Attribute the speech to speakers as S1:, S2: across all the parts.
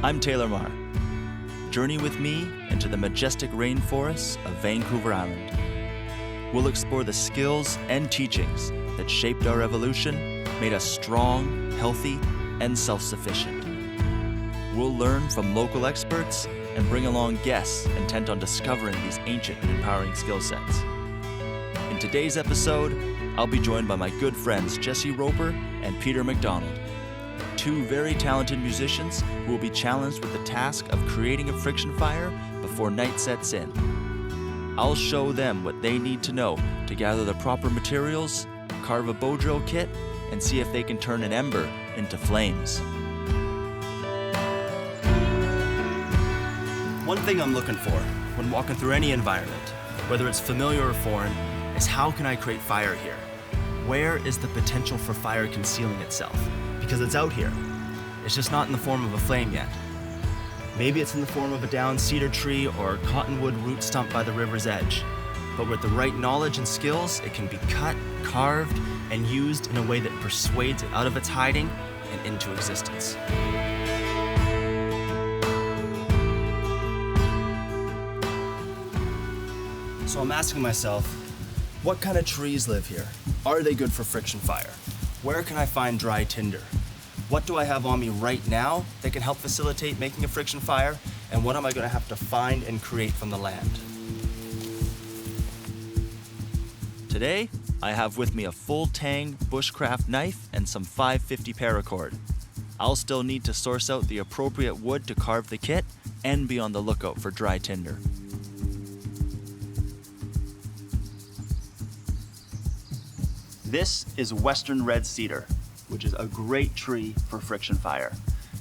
S1: I'm Taylor Marr. Journey with me into the majestic rainforests of Vancouver Island. We'll explore the skills and teachings that shaped our evolution, made us strong, healthy, and self-sufficient. We'll learn from local experts and bring along guests intent on discovering these ancient and empowering skill sets. In today's episode, I'll be joined by my good friends Jesse Roper and Peter McDonald, two very talented musicians who will be challenged with the task of creating a friction fire before night sets in. I'll show them what they need to know to gather the proper materials, carve a bow drill kit, and see if they can turn an ember into flames. One thing I'm looking for when walking through any environment, whether it's familiar or foreign, is how can I create fire here? Where is the potential for fire concealing itself? Because it's out here. It's just not in the form of a flame yet. Maybe it's in the form of a downed cedar tree or a cottonwood root stump by the river's edge. But with the right knowledge and skills, it can be cut, carved, and used in a way that persuades it out of its hiding and into existence. So I'm asking myself, what kind of trees live here? Are they good for friction fire? Where can I find dry tinder? What do I have on me right now that can help facilitate making a friction fire? And what am I going to have to find and create from the land? Today, I have with me a full tang Bushcraft knife and some 550 paracord. I'll still need to source out the appropriate wood to carve the kit and be on the lookout for dry tinder. This is Western red cedar, which is a great tree for friction fire.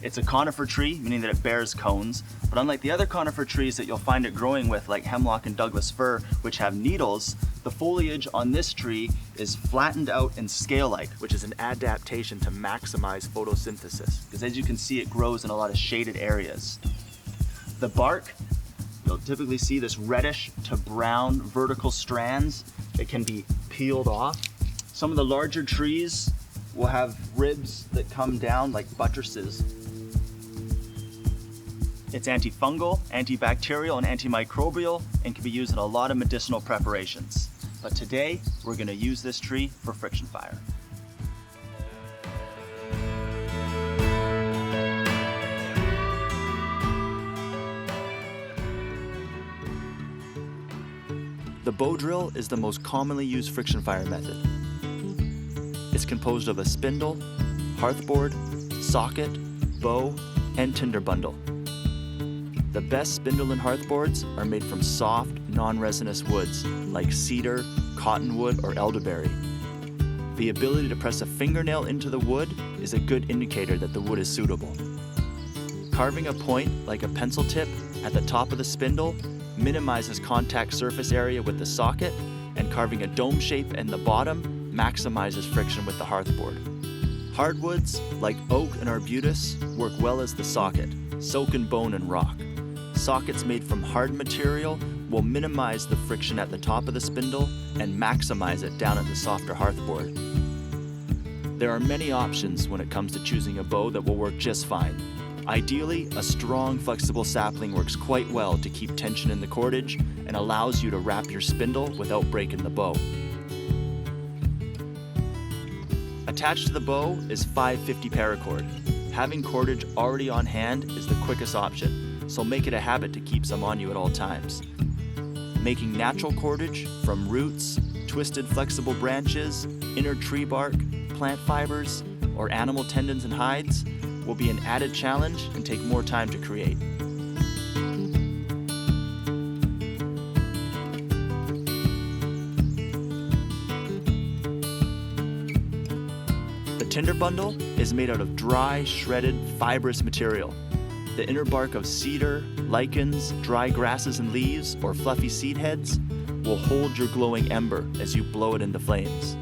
S1: It's a conifer tree, meaning that it bears cones, but unlike the other conifer trees that you'll find it growing with, like hemlock and Douglas fir, which have needles, the foliage on this tree is flattened out and scale-like, which is an adaptation to maximize photosynthesis, because as you can see, it grows in a lot of shaded areas. The bark, you'll typically see this reddish to brown vertical strands that can be peeled off. Some of the larger trees will have ribs that come down like buttresses. It's antifungal, antibacterial, and antimicrobial, and can be used in a lot of medicinal preparations. But today, we're going to use this tree for friction fire. The bow drill is the most commonly used friction fire method. It's composed of a spindle, hearthboard, socket, bow, and tinder bundle. The best spindle and hearthboards are made from soft, non-resinous woods like cedar, cottonwood, or elderberry. The ability to press a fingernail into the wood is a good indicator that the wood is suitable. Carving a point like a pencil tip at the top of the spindle minimizes contact surface area with the socket, and carving a dome shape in the bottom maximizes friction with the hearthboard. Hardwoods, like oak and arbutus, work well as the socket, soak in bone and rock. Sockets made from hard material will minimize the friction at the top of the spindle and maximize it down at the softer hearthboard. There are many options when it comes to choosing a bow that will work just fine. Ideally, a strong, flexible sapling works quite well to keep tension in the cordage and allows you to wrap your spindle without breaking the bow. Attached to the bow is 550 paracord. Having cordage already on hand is the quickest option, so make it a habit to keep some on you at all times. Making natural cordage from roots, twisted flexible branches, inner tree bark, plant fibers, or animal tendons and hides will be an added challenge and take more time to create. The tinder bundle is made out of dry, shredded, fibrous material. The inner bark of cedar, lichens, dry grasses and leaves, or fluffy seed heads will hold your glowing ember as you blow it into flames.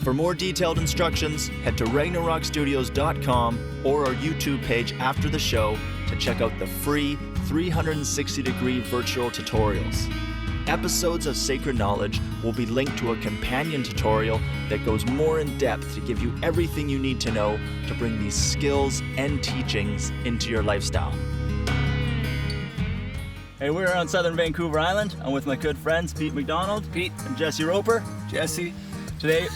S1: For more detailed instructions, head to ragnarokstudios.com or our YouTube page after the show to check out the free 360-degree virtual tutorials. Episodes of Sacred Knowledge will be linked to a companion tutorial that goes more in depth to give you everything you need to know to bring these skills and teachings into your lifestyle. Hey, we're on southern Vancouver Island. I'm with my good friends, Pete McDonald, Pete, and Jesse Roper.
S2: Jesse.
S1: Today,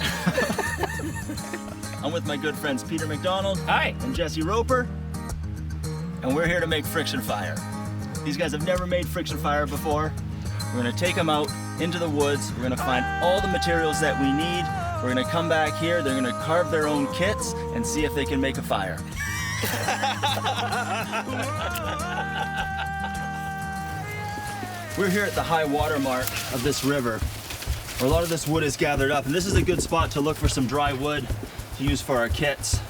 S1: I'm with my good friends, Peter McDonald,
S2: Hi.
S1: and Jesse Roper, and we're here to make friction fire. These guys have never made friction fire before. We're gonna take them out into the woods. We're gonna find all the materials that we need. We're gonna come back here. They're gonna carve their own kits and see if they can make a fire. We're here at the high water mark of this river, where a lot of this wood is gathered up, and this is a good spot to look for some dry wood to use for our kits.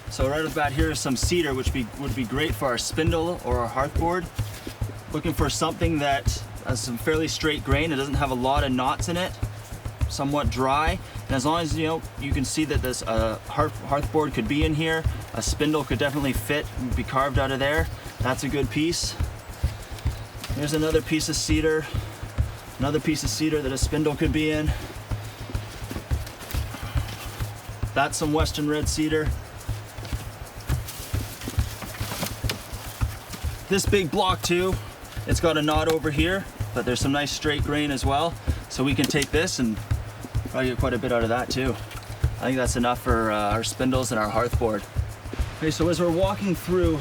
S1: So right about here is some cedar, which would be great for our spindle or our hearthboard. Looking for something that has some fairly straight grain. It doesn't have a lot of knots in it, somewhat dry. And as long as you can see that this hearthboard could be in here, a spindle could definitely fit and be carved out of there. That's a good piece. Here's another piece of cedar, another piece of cedar that a spindle could be in. That's some western red cedar. This big block too, it's got a knot over here, but there's some nice straight grain as well. So we can take this and probably get quite a bit out of that too. I think that's enough for our spindles and our hearthboard. Okay, so as we're walking through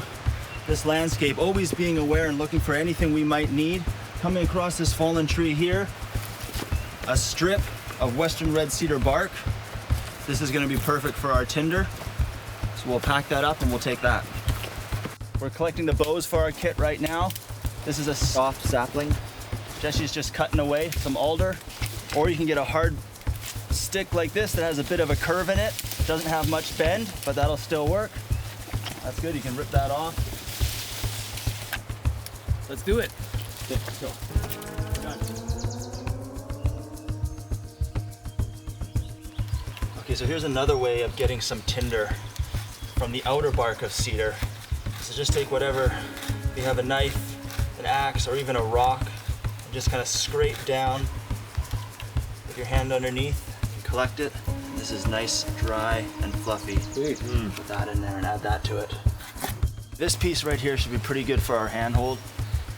S1: this landscape, always being aware and looking for anything we might need, coming across this fallen tree here, a strip of western red cedar bark. This is gonna be perfect for our tinder. So we'll pack that up and we'll take that. We're collecting the boughs for our kit right now. This is a soft sapling. Jesse's just cutting away some alder, or you can get a hard stick like this that has a bit of a curve in it. It doesn't have much bend, but that'll still work. That's good, you can rip that off.
S2: Let's do it.
S1: Okay, let's go. Done. Okay, so here's another way of getting some tinder from the outer bark of cedar. So just take whatever, if you have a knife, an axe, or even a rock, and just kind of scrape down with your hand underneath and collect it. This is nice, dry, and fluffy.
S2: Sweet.
S1: Put that in there and add that to it. This piece right here should be pretty good for our handhold.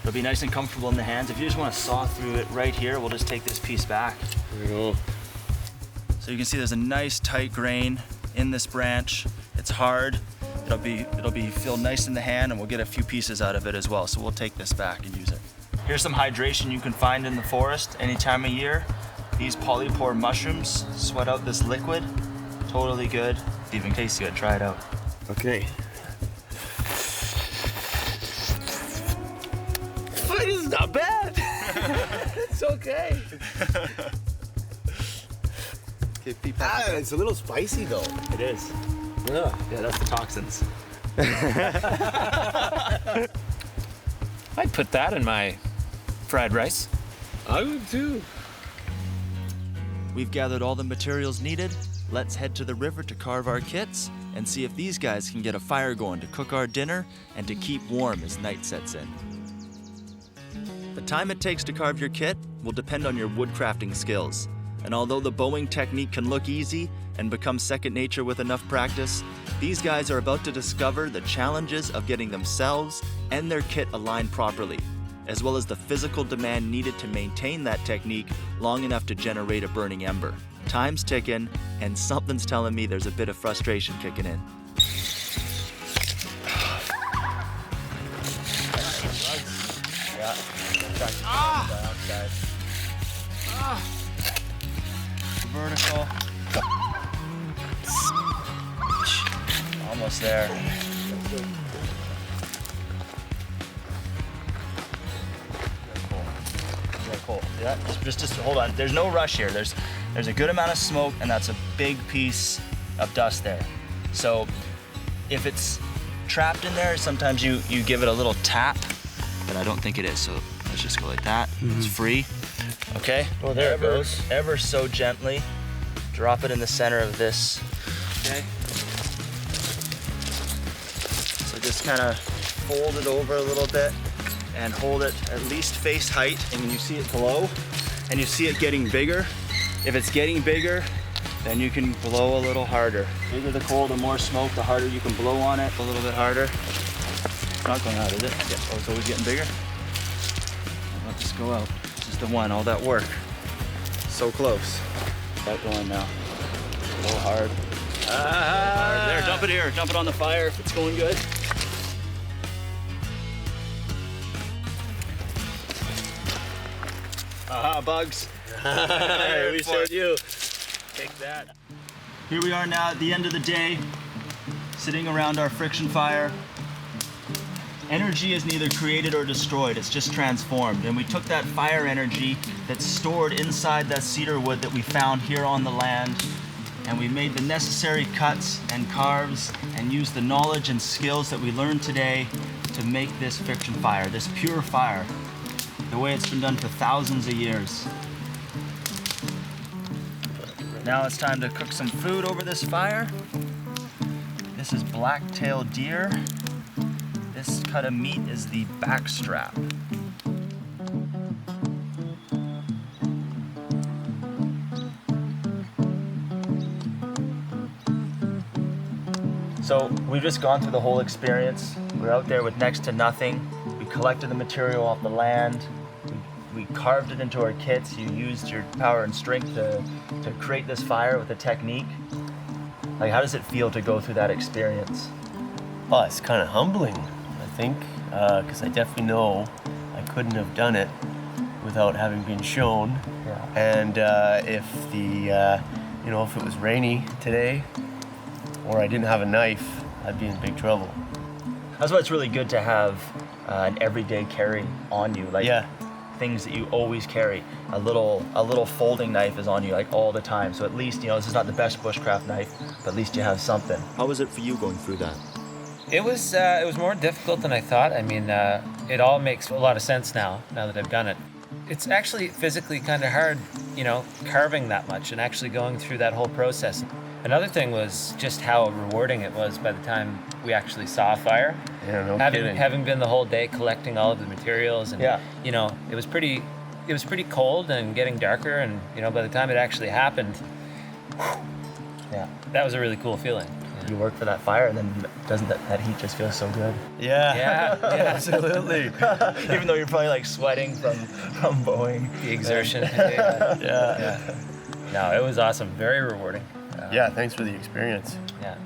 S1: It'll be nice and comfortable in the hands. If you just want to saw through it right here, we'll just take this piece back.
S2: There we go.
S1: So you can see there's a nice tight grain in this branch. It's hard. It'll feel nice in the hand, and we'll get a few pieces out of it as well. So we'll take this back and use it. Here's some hydration you can find in the forest any time of year. These polypore mushrooms sweat out this liquid. Totally good. It even tastes good. Try it out.
S2: Okay. It's not bad. It's okay. It's a little spicy though.
S1: It is.
S2: Yeah.
S1: Yeah, that's the toxins.
S3: I'd put that in my fried rice.
S2: I would too.
S1: We've gathered all the materials needed. Let's head to the river to carve our kits and see if these guys can get a fire going to cook our dinner and to keep warm as night sets in. The time it takes to carve your kit will depend on your woodcrafting skills. And although the bowing technique can look easy and become second nature with enough practice, these guys are about to discover the challenges of getting themselves and their kit aligned properly, as well as the physical demand needed to maintain that technique long enough to generate a burning ember. Time's ticking, and something's telling me there's a bit of frustration kicking in. Yeah. Vertical. Almost there. Cool. Yeah, just hold on. There's no rush here. There's a good amount of smoke, and that's a big piece of dust there. So if it's trapped in there, sometimes you give it a little tap, but I don't think it is. So let's just go like that. It's free. Okay.
S2: Oh, there it goes.
S1: Ever so gently. Drop it in the center of this. Okay. So just kind of fold it over a little bit and hold it at least face height. And when you see it blow and you see it getting bigger, if it's getting bigger, then you can blow a little harder. The bigger the coal, the more smoke, the harder you can blow on it, a little bit harder. It's not going out, is it? Yeah. Oh, it's always getting bigger. Let this go out. This is the one, all that work. So close. Got going now. A little hard. Hard. There, dump it here. Dump it on the fire if it's going good. Aha, bugs.
S2: We said you.
S1: Take that. Here we are now at the end of the day, sitting around our friction fire. Energy is neither created or destroyed, it's just transformed. And we took that fire energy that's stored inside that cedar wood that we found here on the land, and we made the necessary cuts and carves and used the knowledge and skills that we learned today to make this friction fire, this pure fire, the way it's been done for thousands of years. Now it's time to cook some food over this fire. This is black-tailed deer. This cut of meat is the backstrap. So we've just gone through the whole experience. We're out there with next to nothing. We collected the material off the land. We carved it into our kits. You used your power and strength to create this fire with a technique. Like, how does it feel to go through that experience?
S2: Oh, it's kind of humbling, I think, because I definitely know I couldn't have done it without having been shown.
S1: Yeah.
S2: And if if it was rainy today, or I didn't have a knife, I'd be in big trouble.
S1: That's why it's really good to have an everyday carry on you. Like,
S2: yeah.
S1: Things that you always carry. A little folding knife is on you like all the time. So at least, this is not the best bushcraft knife, but at least you have something. How was it for you going through that?
S3: It was more difficult than I thought. I mean, it all makes a lot of sense now that I've done it. It's actually physically kind of hard, carving that much and actually going through that whole process. Another thing was just how rewarding it was by the time we actually saw a fire.
S2: Yeah, no kidding.
S3: Having been the whole day collecting all of the materials, and it was pretty cold and getting darker, and by the time it actually happened, yeah, that was a really cool feeling.
S1: You work for that fire, and then doesn't that heat just feel so good?
S2: Yeah, absolutely.
S1: Even though you're probably like sweating from bowing.
S3: The exertion.
S2: Yeah.
S3: No, it was awesome. Very rewarding.
S2: Yeah, thanks for the experience.
S3: Yeah.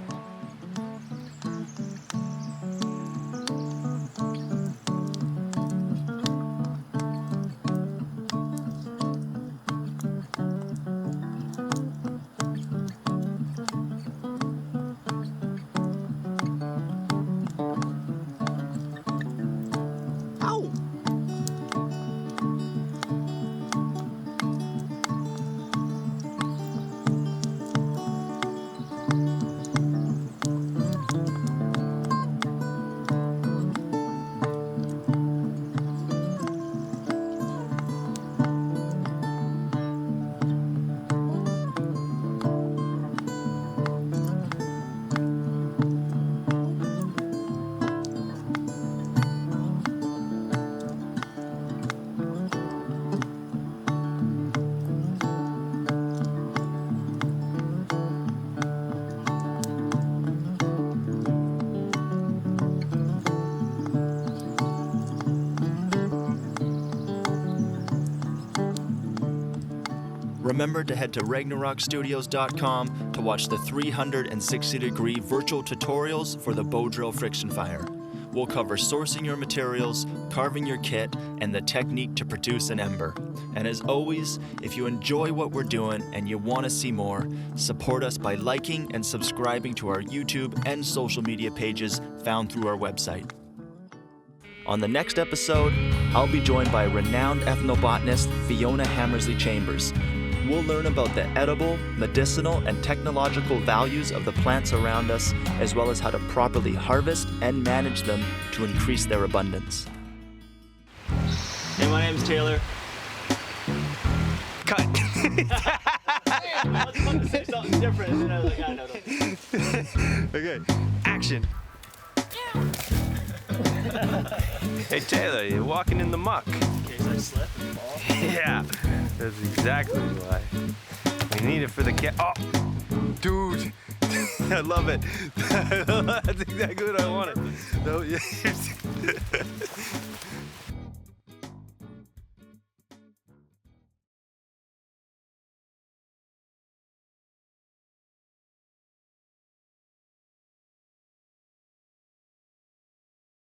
S1: Remember to head to RagnarokStudios.com to watch the 360-degree virtual tutorials for the bow drill friction fire. We'll cover sourcing your materials, carving your kit, and the technique to produce an ember. And as always, if you enjoy what we're doing and you want to see more, support us by liking and subscribing to our YouTube and social media pages found through our website. On the next episode, I'll be joined by renowned ethnobotanist Fiona Hammersley Chambers. We'll learn about the edible, medicinal, and technological values of the plants around us, as well as how to properly harvest and manage them to increase their abundance. Hey, my name's Taylor. Cut. was about to say something different, and then I was like, no.
S4: Okay, action. Hey Taylor, you're walking in the muck.
S1: In case I slip and fall.
S4: Yeah, that's exactly why. We need it for the cat. Oh, dude, I love it. That's exactly what I wanted. No, yeah.